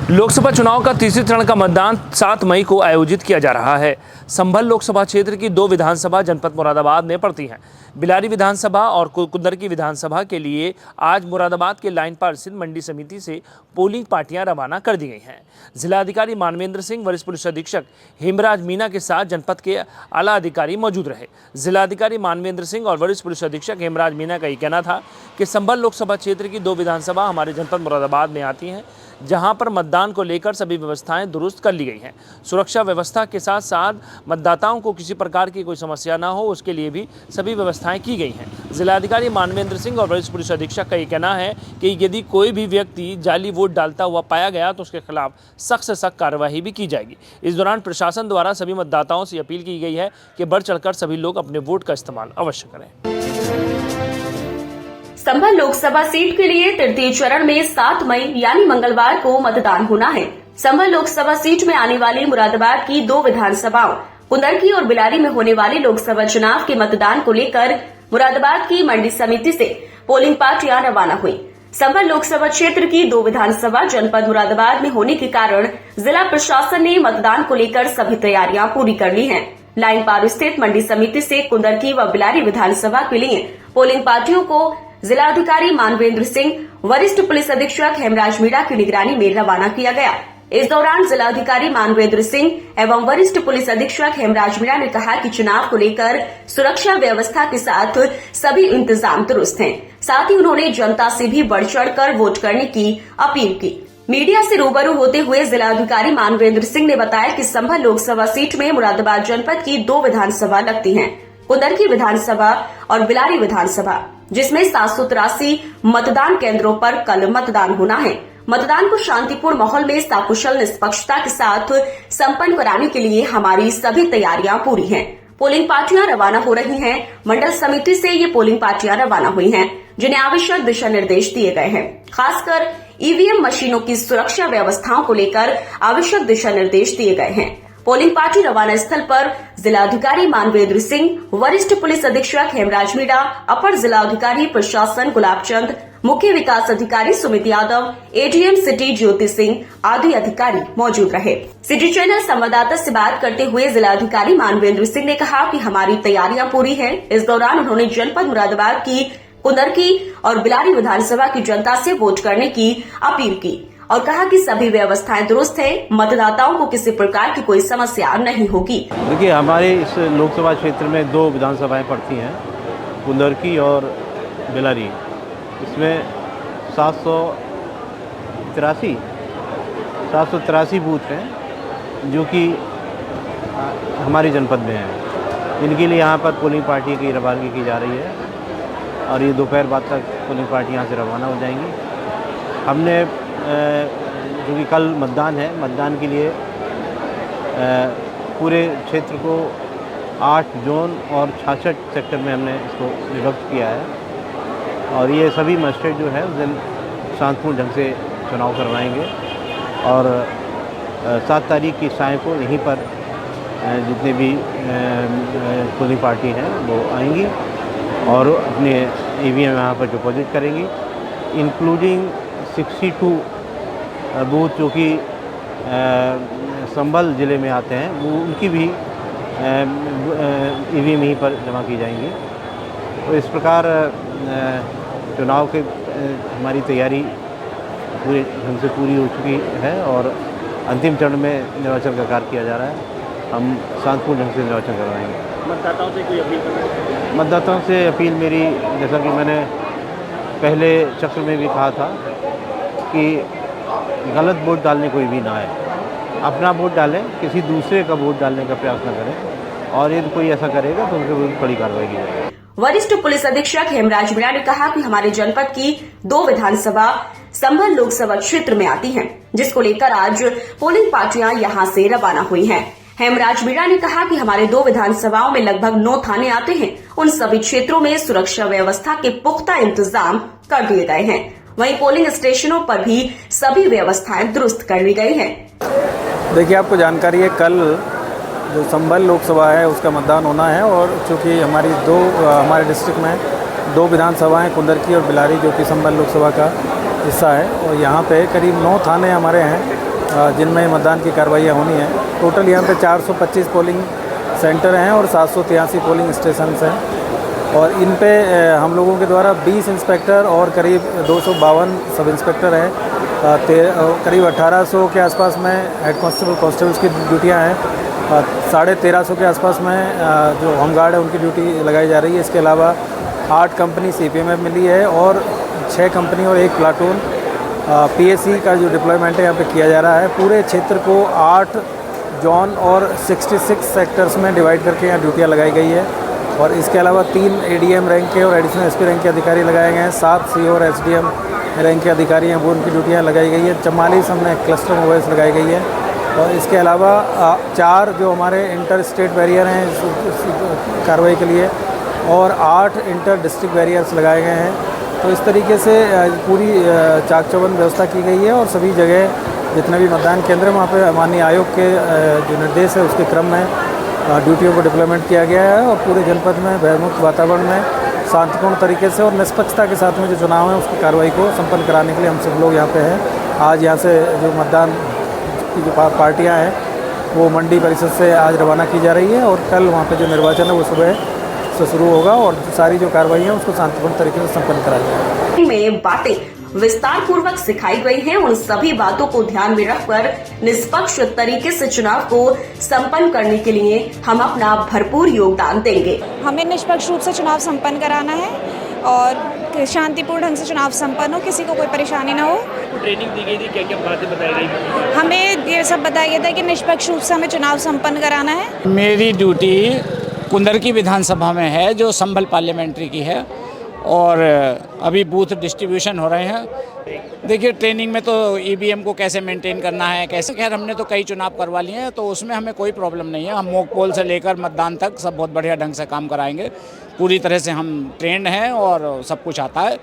लोकसभा चुनाव का तीसरे चरण का मतदान 7 मई को आयोजित किया जा रहा है। संभल लोकसभा क्षेत्र की 2 विधानसभा जनपद मुरादाबाद में पड़ती हैं। बिलारी विधानसभा और कुंदरकी विधानसभा के लिए आज मुरादाबाद के लाइन पार स्थित मंडी समिति से पोलिंग पार्टियां रवाना कर दी गई हैं। जिलाधिकारी मानवेंद्र सिंह, वरिष्ठ पुलिस अधीक्षक हेमराज मीणा के साथ जनपद के आला अधिकारी मौजूद रहे। जिलाधिकारी मानवेंद्र सिंह और वरिष्ठ पुलिस अधीक्षक हेमराज मीणा का ये कहना था कि संभल लोकसभा क्षेत्र की 2 विधानसभा हमारे जनपद मुरादाबाद में आती हैं, जहां पर मतदान को लेकर सभी व्यवस्थाएं दुरुस्त कर ली गई हैं। सुरक्षा व्यवस्था के साथ साथ मतदाताओं को किसी प्रकार की कोई समस्या ना हो, उसके लिए भी सभी व्यवस्थाएं की गई हैं। जिलाधिकारी मानवेंद्र सिंह और वरिष्ठ पुलिस अधीक्षक का ये कहना है कि यदि कोई भी व्यक्ति जाली वोट डालता हुआ पाया गया तो उसके खिलाफ सख्त से सख्त कार्रवाई भी की जाएगी। इस दौरान प्रशासन द्वारा सभी मतदाताओं से अपील की गई है कि बढ़ चढ़कर सभी लोग अपने वोट का इस्तेमाल अवश्य करें। संभल लोकसभा सीट के लिए तृतीय चरण में 7 मई यानी मंगलवार को मतदान होना है। संभल लोकसभा सीट में आने वाली मुरादाबाद की 2 विधानसभाओं कुंदरकी और बिलारी में होने वाले लोकसभा चुनाव के मतदान को लेकर मुरादाबाद की मंडी समिति से पोलिंग पार्टियां रवाना हुई। संभल लोकसभा क्षेत्र की 2 विधानसभा जनपद मुरादाबाद में होने के कारण जिला प्रशासन ने मतदान को लेकर सभी तैयारियां पूरी कर ली हैं। लाइन पार स्थित मंडी समिति से कुंदरकी व बिलारी विधानसभा के लिए पोलिंग पार्टियों को जिलाधिकारी मानवेंद्र सिंह, वरिष्ठ पुलिस अधीक्षक हेमराज मीणा की निगरानी में रवाना किया गया। इस दौरान जिलाधिकारी मानवेंद्र सिंह एवं वरिष्ठ पुलिस अधीक्षक हेमराज मीणा ने कहा कि चुनाव को लेकर सुरक्षा व्यवस्था के साथ सभी इंतजाम दुरुस्त हैं। साथ ही उन्होंने जनता से भी बढ़ चढ़कर वोट करने की अपील की। मीडिया से रूबरू होते हुए जिलाधिकारी मानवेंद्र सिंह ने बताया कि संभल लोकसभा सीट में मुरादाबाद जनपद की 2 विधानसभा लगती हैं, कुंदरकी विधानसभा और बिलारी विधानसभा, जिसमें 783 मतदान केंद्रों पर कल मतदान होना है। मतदान को शांतिपूर्ण माहौल में सकुशल निष्पक्षता के साथ संपन्न कराने के लिए हमारी सभी तैयारियां पूरी हैं। पोलिंग पार्टियां रवाना हो रही हैं। मंडल समिति से ये पोलिंग पार्टियां रवाना हुई हैं, जिन्हें आवश्यक दिशा निर्देश दिए गए हैं। खासकर ईवीएम मशीनों की सुरक्षा व्यवस्थाओं को लेकर आवश्यक दिशा निर्देश दिए गए हैं। पोलिंग पार्टी रवाना स्थल पर जिलाधिकारी मानवेंद्र सिंह, वरिष्ठ पुलिस अधीक्षक हेमराज मीणा, अपर जिलाधिकारी प्रशासन गुलाब चंद, मुख्य विकास अधिकारी सुमित यादव, एडीएम सिटी ज्योति सिंह आदि अधिकारी मौजूद रहे। सिटी चैनल संवाददाता से बात करते हुए जिलाधिकारी मानवेंद्र सिंह ने कहा कि हमारी तैयारियां पूरी हैं। इस दौरान उन्होंने जनपद मुरादाबाद की कुंदरकी और बिलारी विधानसभा की जनता से वोट करने की अपील की और कहा कि सभी व्यवस्थाएं दुरुस्त है, मतदाताओं को किसी प्रकार की कोई समस्या नहीं होगी। देखिए, हमारे इस लोकसभा क्षेत्र में 2 विधानसभाएं पड़ती हैं, कुंदरकी और बिलारी। इसमें 783 बूथ हैं जो कि हमारी जनपद में हैं, जिनके लिए यहाँ पर पोलिंग पार्टी की रवानगी की जा रही है और ये दोपहर बाद तक पोलिंग पार्टी यहाँ से रवाना हो जाएंगी। हमने जो कि कल मतदान है, मतदान के लिए पूरे क्षेत्र को 8 जोन और 66 सेक्टर में हमने इसको विभक्त किया है और ये सभी मजिस्ट्रेट जो है उस दिन शांतिपूर्ण ढंग से चुनाव करवाएंगे और 7 तारीख की शाम को यहीं पर जितने भी पोलिंग पार्टी हैं वो आएंगी और अपने ईवीएम यहाँ पर डिपॉजिट करेंगी, इंक्लूडिंग 62 बूथ जो कि संभल ज़िले में आते हैं, वो उनकी भी ईवीएम यहीं पर जमा की जाएंगी। तो इस प्रकार चुनाव के हमारी तैयारी पूरे ढंग से पूरी हो चुकी है और अंतिम चरण में निर्वाचन का कार्य किया जा रहा है। हम शांतिपूर्ण ढंग से निर्वाचन करवाएंगे। मतदाताओं से कोई अपील करना है? मतदाताओं से अपील मेरी, जैसा कि मैंने पहले चक्र में भी कहा था कि गलत वोट डालने कोई भी ना आए, अपना वोट डालें, किसी दूसरे का वोट डालने का प्रयास न करें और यदि कोई ऐसा करेगा तो उनके विरुद्ध कड़ी कार्रवाई की जाएगी। वरिष्ठ पुलिस अधीक्षक हेमराज मीणा ने कहा कि हमारे जनपद की 2 विधानसभा संभल लोकसभा क्षेत्र में आती हैं, जिसको लेकर आज पोलिंग पार्टियां यहां से रवाना हुई हैं। हेमराज मीणा ने कहा कि हमारे 2 विधानसभाओं में लगभग 9 थाने आते हैं। उन सभी क्षेत्रों में सुरक्षा व्यवस्था के पुख्ता इंतजाम कर दिए गए हैं। वहीं पोलिंग स्टेशनों पर भी सभी व्यवस्थाएं दुरुस्त कर ली गई हैं। देखिए, आपको जानकारी है, कल जो संभल लोकसभा है उसका मतदान होना है और चूँकि हमारे डिस्ट्रिक्ट में 2 विधानसभाएं कुंदरकी और बिलारी जो कि संभल लोकसभा का हिस्सा है और यहाँ पे करीब 9 थाने हमारे हैं जिनमें मतदान की कार्रवाइयाँ होनी है। टोटल यहाँ पे 425 पोलिंग सेंटर हैं और 783 पोलिंग स्टेशंस हैं और इन पे हम लोगों के द्वारा 20 इंस्पेक्टर और करीब 252 सब इंस्पेक्टर हैं। करीब 1800 के आसपास में हेड कांस्टेबल्स की ड्यूटियाँ हैं। 1350 के आसपास में जो होमगार्ड है उनकी ड्यूटी लगाई जा रही है। इसके अलावा 8 कंपनी CPMF मिली है और 6 कंपनी और 1 प्लाटून PSC का जो डिप्लॉयमेंट है यहाँ पे किया जा रहा है। पूरे क्षेत्र को 8 जोन और 66 सेक्टर्स में डिवाइड करके यहाँ ड्यूटियाँ लगाई गई है और इसके अलावा 3 ADM रैंक के और एडिशनल SP रैंक के अधिकारी लगाए गए हैं। 7 CO और SDM रैंक के अधिकारी हैं, वो उनकी ड्यूटियाँ लगाई गई है। 44 हमने क्लस्टर मोबाइल्स लगाई गई है और इसके अलावा 4 जो हमारे इंटर स्टेट बैरियर हैं इस कार्रवाई के लिए और 8 इंटर डिस्ट्रिक्ट बैरियर्स लगाए गए हैं। तो इस तरीके से पूरी चाक चौबंद व्यवस्था की गई है और सभी जगह जितने भी मतदान केंद्र वहाँ पे माननीय आयोग के जो निर्देश है उसके क्रम में ड्यूटियों को डिप्लॉयमेंट किया गया है और पूरे जनपद में भयमुक्त वातावरण में शांतिपूर्ण तरीके से और निष्पक्षता के साथ में जो चुनाव है उसकी कार्रवाई को संपन्न कराने के लिए हम सब लोग यहाँ पे हैं। आज यहाँ से जो मतदान की जो पार्टियाँ हैं वो मंडी परिषद से आज रवाना की जा रही है और कल वहाँ पे जो निर्वाचन है वो सुबह से शुरू होगा और सारी जो कार्रवाई है उसको शांतिपूर्ण तरीके से संपन्न कराया जाएगा। में बातें विस्तार पूर्वक सिखाई गई हैं। उन सभी बातों को ध्यान में रखकर निष्पक्ष तरीके से चुनाव को संपन्न करने के लिए हम अपना भरपूर योगदान देंगे। हमें निष्पक्ष रूप से चुनाव संपन्न कराना है और शांतिपूर्ण ढंग से चुनाव संपन्न हो, किसी को कोई परेशानी न हो। ट्रेनिंग दी गई थी, क्या क्या बातें बताई गई? हमें ये सब बताया गया था कि निष्पक्ष रूप से हमें चुनाव संपन्न कराना है। मेरी ड्यूटी कुंदर की विधानसभा में है जो संभल पार्लियामेंट्री की है और अभी बूथ डिस्ट्रीब्यूशन हो रहे हैं। देखिए ट्रेनिंग में तो EVM को कैसे मेंटेन करना है, कैसे, खैर हमने तो कई चुनाव करवा लिए हैं तो उसमें हमें कोई प्रॉब्लम नहीं है। हम मॉक पोल से लेकर मतदान तक सब बहुत बढ़िया ढंग से काम कराएंगे। पूरी तरह से हम ट्रेंड हैं और सब कुछ आता है।